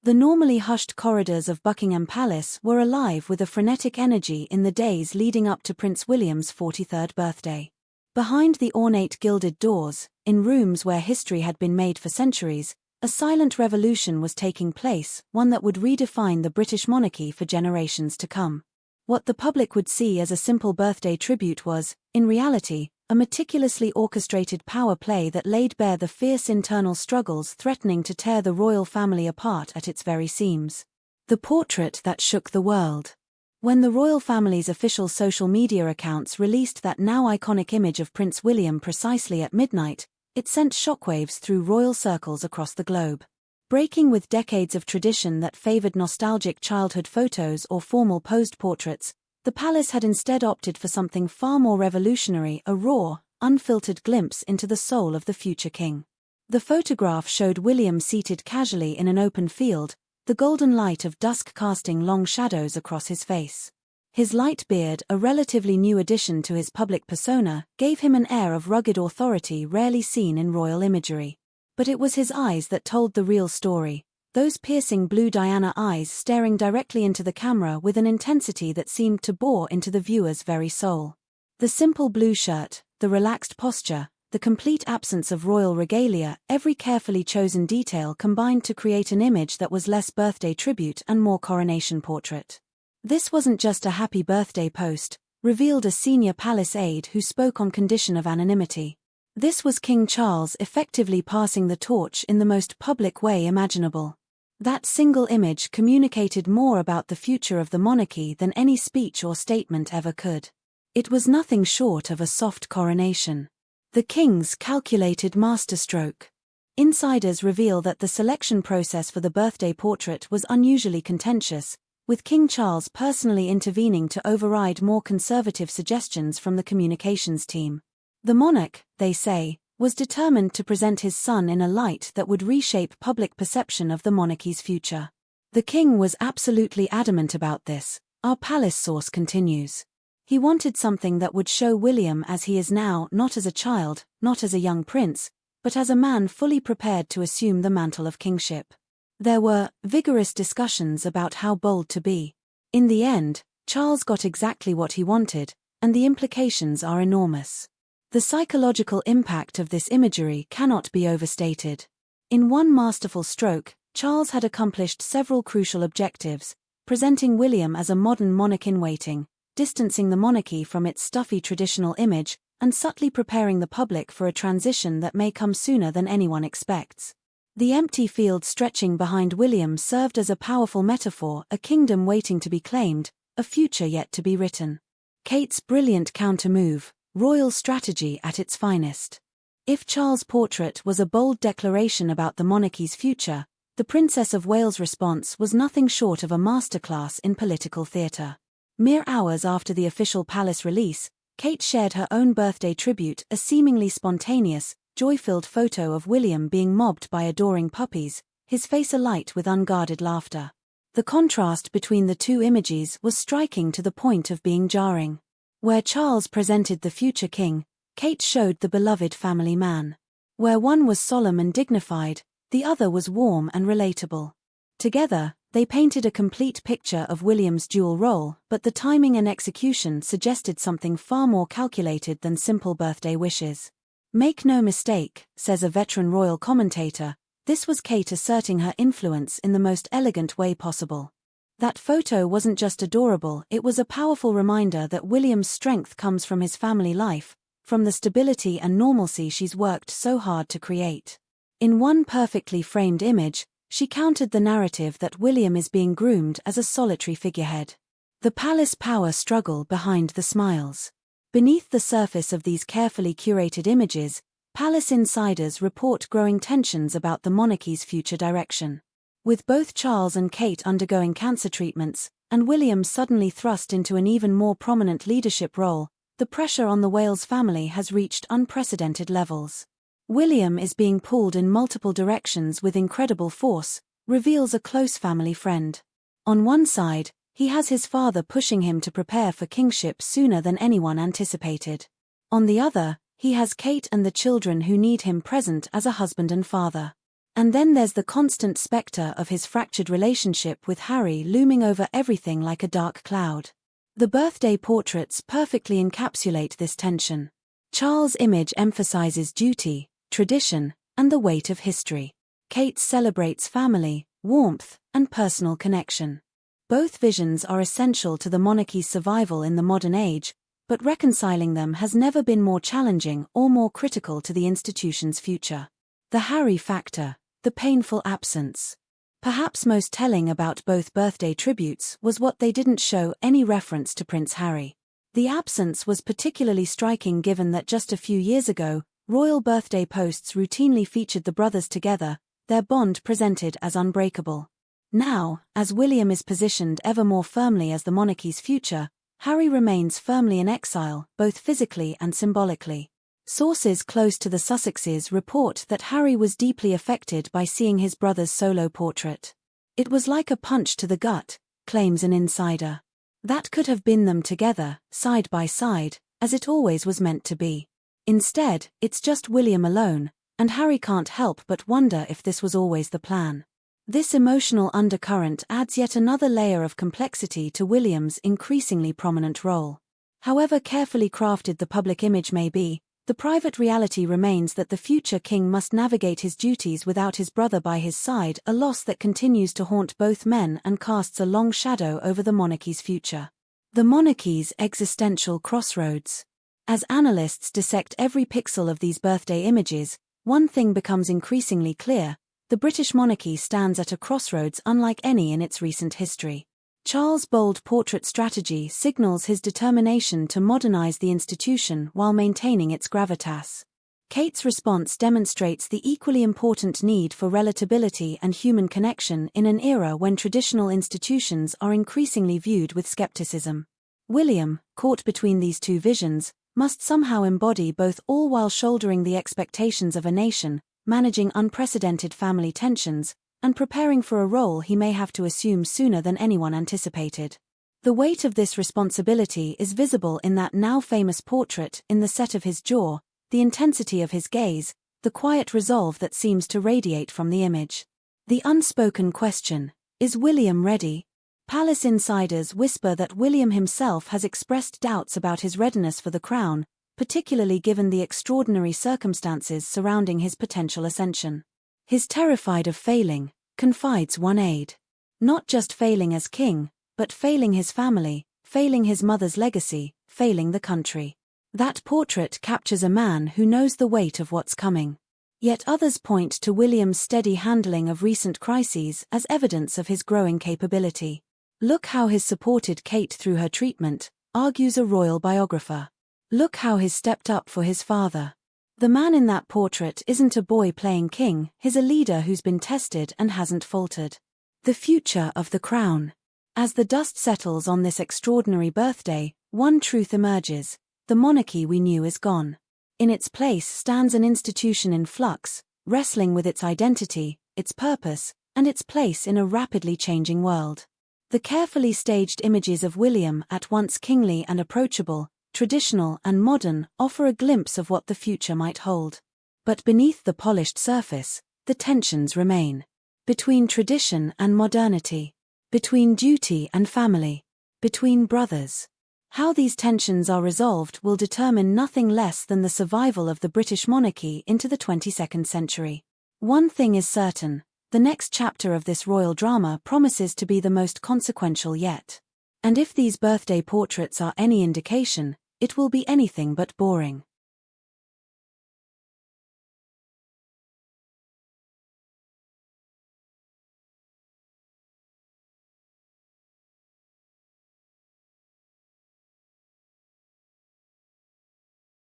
The normally hushed corridors of Buckingham Palace were alive with a frenetic energy in the days leading up to Prince William's 43rd birthday. Behind the ornate gilded doors, in rooms where history had been made for centuries, a silent revolution was taking place, one that would redefine the British monarchy for generations to come. What the public would see as a simple birthday tribute was, in reality, a meticulously orchestrated power play that laid bare the fierce internal struggles threatening to tear the royal family apart at its very seams. The portrait that shook the world. When the royal family's official social media accounts released that now iconic image of Prince William precisely at midnight, it sent shockwaves through royal circles across the globe. Breaking with decades of tradition that favored nostalgic childhood photos or formal posed portraits, the palace had instead opted for something far more revolutionary, a raw, unfiltered glimpse into the soul of the future king. The photograph showed William seated casually in an open field, the golden light of dusk casting long shadows across his face. His light beard, a relatively new addition to his public persona, gave him an air of rugged authority rarely seen in royal imagery. But it was his eyes that told the real story, those piercing blue Diana eyes staring directly into the camera with an intensity that seemed to bore into the viewer's very soul. The simple blue shirt, the relaxed posture, the complete absence of royal regalia, every carefully chosen detail combined to create an image that was less birthday tribute and more coronation portrait. This wasn't just a happy birthday post, revealed a senior palace aide who spoke on condition of anonymity. This was King Charles effectively passing the torch in the most public way imaginable. That single image communicated more about the future of the monarchy than any speech or statement ever could. It was nothing short of a soft coronation. The king's calculated masterstroke. Insiders reveal that the selection process for the birthday portrait was unusually contentious, with King Charles personally intervening to override more conservative suggestions from the communications team. The monarch, they say, was determined to present his son in a light that would reshape public perception of the monarchy's future. The king was absolutely adamant about this, our palace source continues. He wanted something that would show William as he is now, not as a child, not as a young prince, but as a man fully prepared to assume the mantle of kingship. There were vigorous discussions about how bold to be. In the end, Charles got exactly what he wanted, and the implications are enormous. The psychological impact of this imagery cannot be overstated. In one masterful stroke, Charles had accomplished several crucial objectives, presenting William as a modern monarch-in-waiting, distancing the monarchy from its stuffy traditional image, and subtly preparing the public for a transition that may come sooner than anyone expects. The empty field stretching behind William served as a powerful metaphor, a kingdom waiting to be claimed, a future yet to be written. Kate's brilliant counter-move, royal strategy at its finest. If Charles' portrait was a bold declaration about the monarchy's future, the Princess of Wales' response was nothing short of a masterclass in political theatre. Mere hours after the official palace release, Kate shared her own birthday tribute, a seemingly spontaneous, joy-filled photo of William being mobbed by adoring puppies, his face alight with unguarded laughter. The contrast between the two images was striking to the point of being jarring. Where Charles presented the future king, Kate showed the beloved family man. Where one was solemn and dignified, the other was warm and relatable. Together, they painted a complete picture of William's dual role, but the timing and execution suggested something far more calculated than simple birthday wishes. Make no mistake, says a veteran royal commentator, this was Kate asserting her influence in the most elegant way possible. That photo wasn't just adorable, it was a powerful reminder that William's strength comes from his family life, from the stability and normalcy she's worked so hard to create. In one perfectly framed image, she countered the narrative that William is being groomed as a solitary figurehead. The palace power struggle behind the smiles. Beneath the surface of these carefully curated images, palace insiders report growing tensions about the monarchy's future direction. With both Charles and Kate undergoing cancer treatments, and William suddenly thrust into an even more prominent leadership role, the pressure on the Wales family has reached unprecedented levels. William is being pulled in multiple directions with incredible force, reveals a close family friend. On one side, he has his father pushing him to prepare for kingship sooner than anyone anticipated. On the other, he has Kate and the children who need him present as a husband and father. And then there's the constant spectre of his fractured relationship with Harry looming over everything like a dark cloud. The birthday portraits perfectly encapsulate this tension. Charles' image emphasizes duty, tradition, and the weight of history. Kate celebrates family, warmth, and personal connection. Both visions are essential to the monarchy's survival in the modern age, but reconciling them has never been more challenging or more critical to the institution's future. The Harry factor, the painful absence. Perhaps most telling about both birthday tributes was what they didn't show any reference to Prince Harry. The absence was particularly striking given that just a few years ago, royal birthday posts routinely featured the brothers together, their bond presented as unbreakable. Now, as William is positioned ever more firmly as the monarchy's future, Harry remains firmly in exile, both physically and symbolically. Sources close to the Sussexes report that Harry was deeply affected by seeing his brother's solo portrait. It was like a punch to the gut, claims an insider. That could have been them together, side by side, as it always was meant to be. Instead, it's just William alone, and Harry can't help but wonder if this was always the plan. This emotional undercurrent adds yet another layer of complexity to William's increasingly prominent role. However carefully crafted the public image may be, the private reality remains that the future king must navigate his duties without his brother by his side, a loss that continues to haunt both men and casts a long shadow over the monarchy's future. The monarchy's existential crossroads. As analysts dissect every pixel of these birthday images, one thing becomes increasingly clear: the British monarchy stands at a crossroads unlike any in its recent history. Charles' bold portrait strategy signals his determination to modernize the institution while maintaining its gravitas. Kate's response demonstrates the equally important need for relatability and human connection in an era when traditional institutions are increasingly viewed with skepticism. William, caught between these two visions, must somehow embody both, all while shouldering the expectations of a nation, managing unprecedented family tensions, and preparing for a role he may have to assume sooner than anyone anticipated. The weight of this responsibility is visible in that now famous portrait, in the set of his jaw, the intensity of his gaze, the quiet resolve that seems to radiate from the image. The unspoken question: is William ready? Palace insiders whisper that William himself has expressed doubts about his readiness for the crown, particularly given the extraordinary circumstances surrounding his potential ascension. He's terrified of failing, confides one aide. Not just failing as king, but failing his family, failing his mother's legacy, failing the country. That portrait captures a man who knows the weight of what's coming. Yet others point to William's steady handling of recent crises as evidence of his growing capability. Look how he's supported Kate through her treatment, argues a royal biographer. Look how he's stepped up for his father. The man in that portrait isn't a boy playing king, he's a leader who's been tested and hasn't faltered. The future of the crown. As the dust settles on this extraordinary birthday, one truth emerges: the monarchy we knew is gone. In its place stands an institution in flux, wrestling with its identity, its purpose, and its place in a rapidly changing world. The carefully staged images of William, at once kingly and approachable, traditional and modern, offer a glimpse of what the future might hold. But beneath the polished surface, the tensions remain. Between tradition and modernity. Between duty and family. Between brothers. How these tensions are resolved will determine nothing less than the survival of the British monarchy into the 22nd century. One thing is certain: the next chapter of this royal drama promises to be the most consequential yet. And if these birthday portraits are any indication, it will be anything but boring.